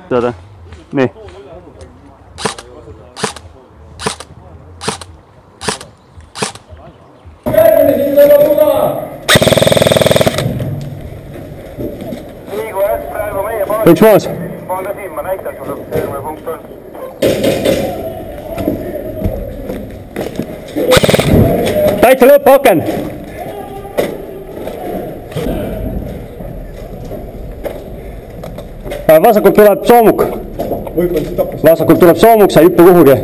Tead, nii. Üks maas. Ma näitan sulle, eelmine punkt on. Täitsa lõpp, aken. Vasakult tuleb soomuk. Vasakult tuleb soomuk, sa ei hüppa kuhugi.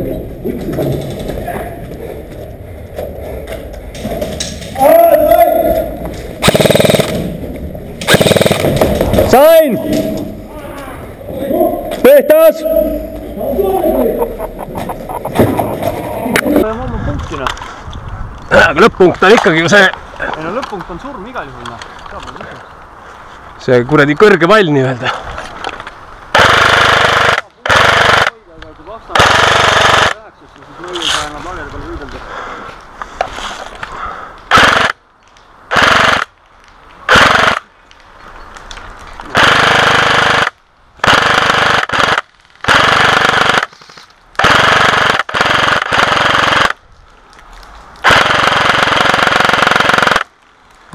Sain! Tehtas! Aga lõpp-punkt on ikkagi ju see... Ei no lõpp-punkt on surm igal juhul. See kuradi kõrge pall nii-öelda.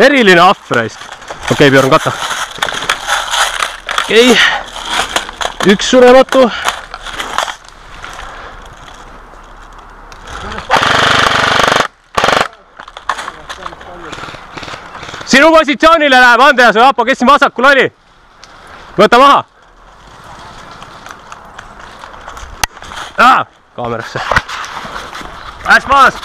Eriline ahvraist. Okei, Björn, kata. Okei. Üks surematu. Sinu positsioonile läheb Andreas või Apo, kes siin vasakul oli? Võta maha. Kaamerasse. Läks maas.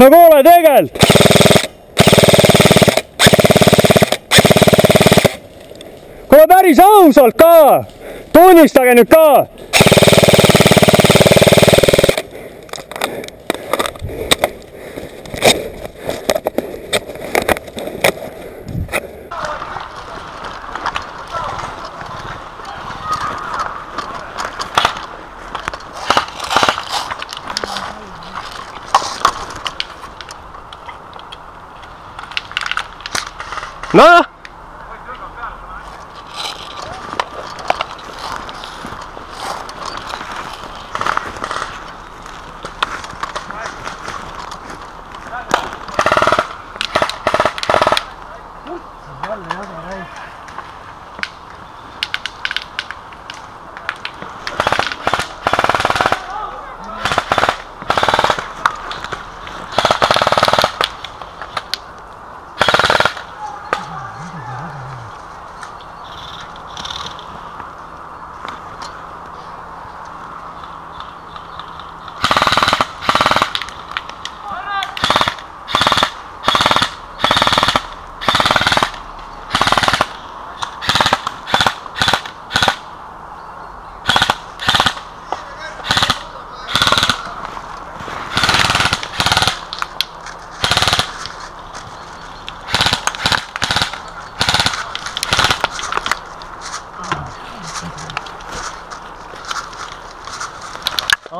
No kuule tegelt! Kuule päris ausalt ka! Tunnistage nüüd ka! No!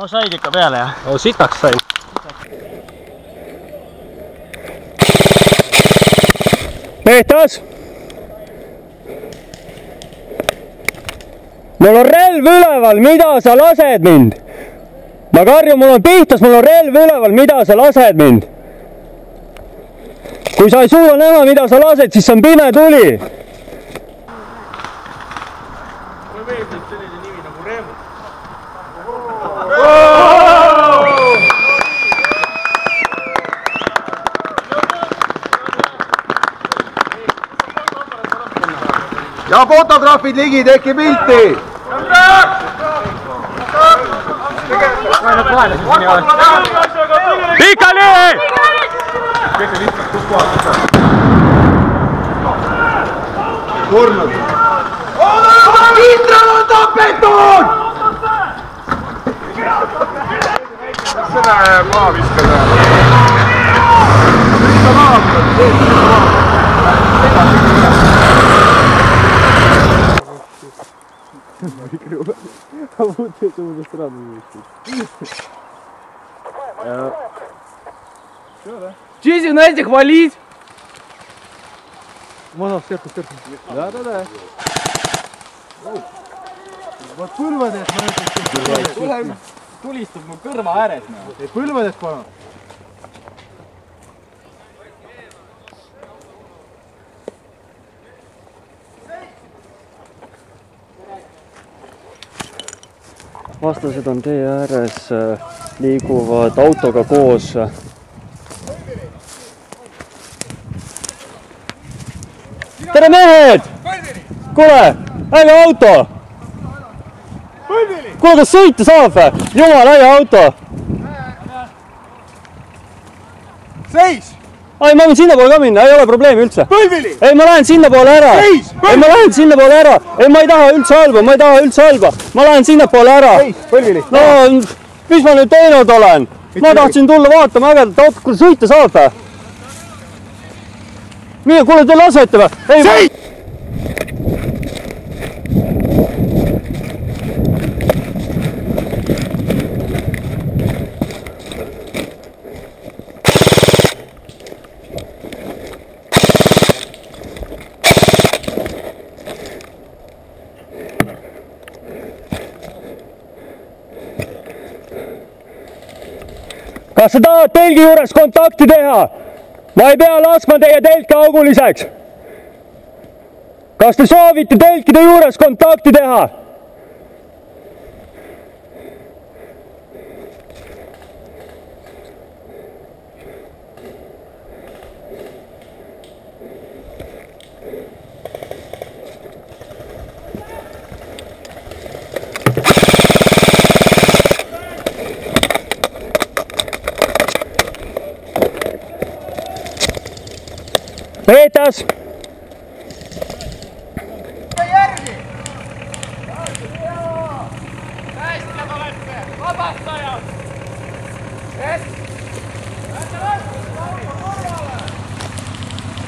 No said ikka peale, jah? No sitaks sain. Tehtas! Mul on relv üleval, mida sa lased mind? Ma karjun, mul on pihtas, mul on relv üleval, mida sa lased mind? kui sa ei suuda näha, mida sa lased, siis see on pime tuli. Mulle meeldib selline nimi nagu Reemut. Ja fotograafid ligi, tehke pilti! Pikali! Surnud! Kindral on tapetud! Seda maa viskada. Чизи, знаете, хвалить? Можно сверху. Да. Vot põlvedest ma ütlen, Tulistub mu kõrva ääres. põlvedest palun. Vastased on tee ääres, liiguvad autoga koos. Tere mehed! Kuule, äge auto! Kuule, kas sõita saab või? Jumal, äge auto! Seis! Ai, ma võin sinna poole ka minna, ei ole probleemi üldse. Põlvili! Ei, ma lähen sinna poole ära. Seis! Ei, ma lähen sinna poole ära. Ei, ma ei taha üldse halba, Ma lähen sinna poole ära. Seis! Põlvili! No, mis ma nüüd teinud olen? Ma tahtsin tulla vaatama ägedat autot, kuule sõita saab või? Mine, kuule, te lasete või? Ei, Seis! Kas sa tahad telgi juures kontakti teha? Ma ei pea laskma teie telke auguliseks. Kas te soovite telkide juures kontakti teha? Peetas!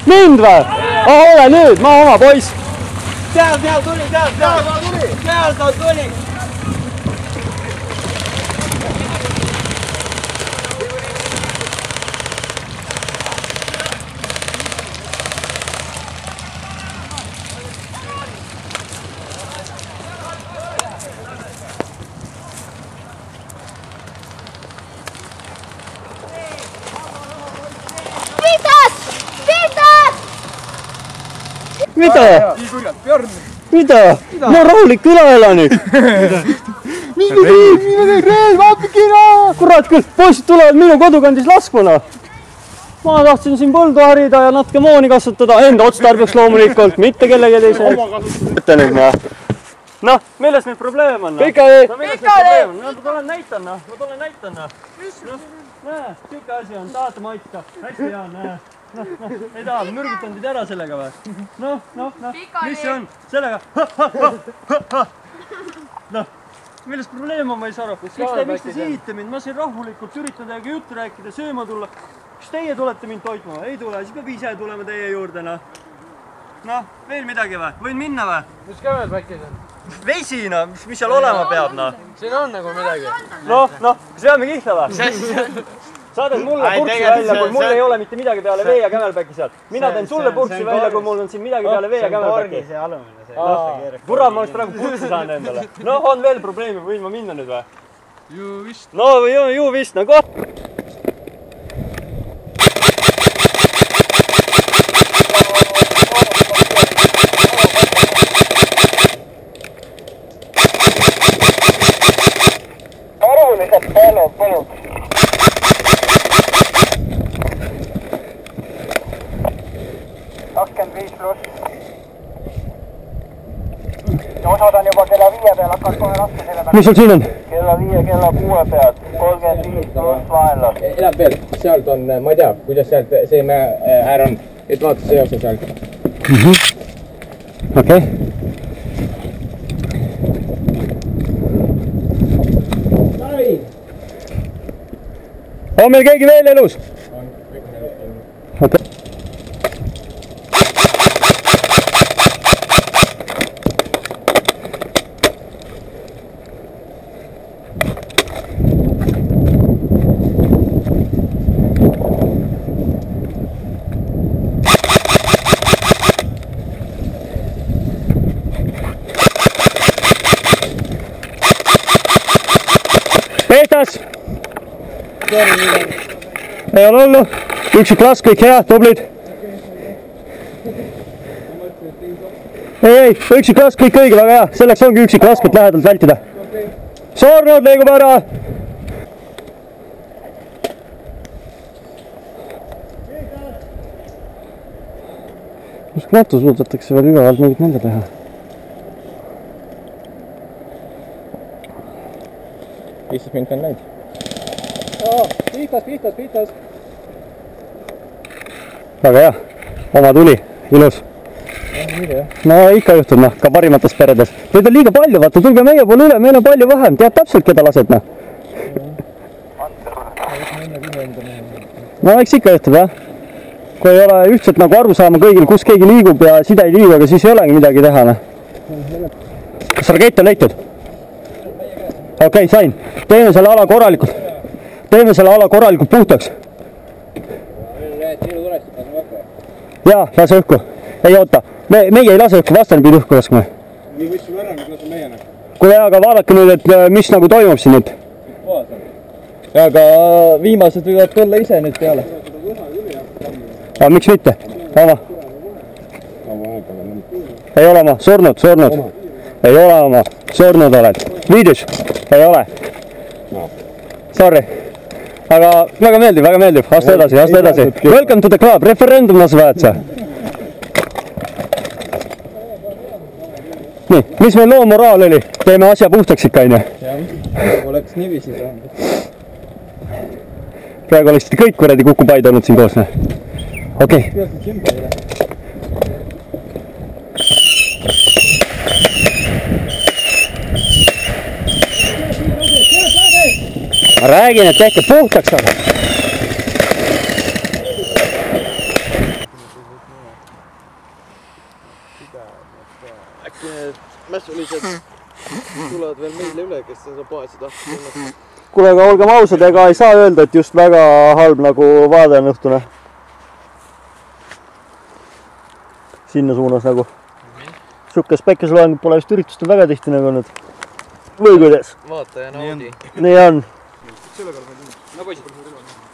Mind või? Ole nüüd, ma oma poiss! Seal tuli! Seal ta tuli! Mida? Nii kurjad, Björn! Mida? Ma olen rahulik külaelanik. Mis me teeme? Rees, vaapikina! Kurat küll, poisid tulevad minu kodukandis laskmana. Ma tahtsin siin põldu harida ja natuke mooni kasvatada. Enda otstarbeks loomulikult, mitte kellegi teise. Ütle nüüd ma. Noh, milles nüüd probleem on? Pikali! Milles nüüd probleem on? Ma tulen näitan. Näe, siuke asi on, tahate maitsta. Hästi hea, näe. Ei taha, mürgitan teid ära sellega või? Noh, mis see on? Sellega? Noh, milles probleem on, ma ei saa aru. Miks te sihite mind? Ma siin rahulikult üritan teiega juttu rääkida, sööma tulla. Kas teie tulete mind toitma? Ei tule, siis peab ise tulema teie juurde, noh, veel midagi või? Võin minna või? Mis kämelpäkis on? Vesi, noh, mis seal olema peab, noh. Siin on nagu midagi. Noh, kas veame kihla või? Saadad mulle purksi välja, kui mul ei ole mitte midagi peale vee ja kämelpäki seal. Mina teen sulle purksi välja, kui mul on siin midagi peale vee ja kämelpäki. See alumine, see Kurat, ma oleks praegu purksi saanud endale. Noh, on veel probleemi, võin ma minna nüüd või? Ju vist. No, ju vist, no kohe. peal hakkas kohe raske selle mis sul siin on? kella 5, kella 6 pealt, 35 pluss vaenlast. elab veel, sealt on, ma ei tea, kuidas sealt see äär on, et vaata see jookse sealt. Okei. On meil keegi veel elus? Okei. Tehtas! Ei ole hullu, üksik las, kõik hea, tublid. Ei, üksik las, kõik õige, väga hea, selleks ongi üksik laskut lähedalt vältida. Soornud liigub ära. Uskumatu, suudetakse veel ülevalt mingit nende teha. Mis mind on näinud? Pihtas. Väga hea, oma tuli, ilus. No ikka juhtub, noh, ka parimates peredes. Neid on liiga palju, vaata, tulge meie poole üle, meil on palju vähem, tead täpselt, keda lased, noh. No eks ikka juhtub, jah. Kui ei ole ühtselt nagu aru saama kõigil, kus keegi liigub ja side ei liigu, aga siis ei olegi midagi teha, noh. Kas rakett on leitud? Okei, sain. Teeme selle ala korralikult puhtaks. Jaa, lase õhku. Ei oota. Meie ei lase õhku, vastane pidi õhku laskma. Nii võtsime ära, nüüd lase meie. Kuule, aga vaadake nüüd, et mis nagu toimub siin nüüd. Aga viimased võivad tulla ise nüüd peale. Aga miks mitte? Oma. Ei ole oma, surnud. Ei ole oma, surnud oled. Viidus? Ei ole. Sorry. Aga väga meeldib. Astu edasi. Welcome to the club. Referendum называется. Nii, mis meil loo moraal oli? Teeme asja puhtaks ikka, onju. Jah, oleks niiviisi saanud. Praegu oleksid kõik kuradi kukupaid olnud siin koos. Okei. Ma räägin, et tehke puhtaks aga. Äkki need mässulised tulevad veel meile üle, kes seda poesi tahtsid. Kuule, aga olgem ausad, ega ei saa öelda, et just väga halb nagu vaade on õhtune. Sinna suunas nagu. Sukkas päikeseloengut pole vist üritustel väga tihti nagu olnud. Või kuidas? Vaata ja naudi. Nii on. No poisid,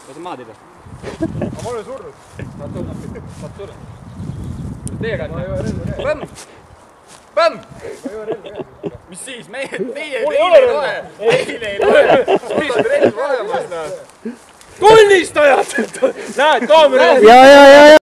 lase maad ida. Aga ma olen surnud. Saad surnud. Teiega on. Pämm! Mis siis? Meie ei loe. Tunnistajad! Näed, kaamera! Ja.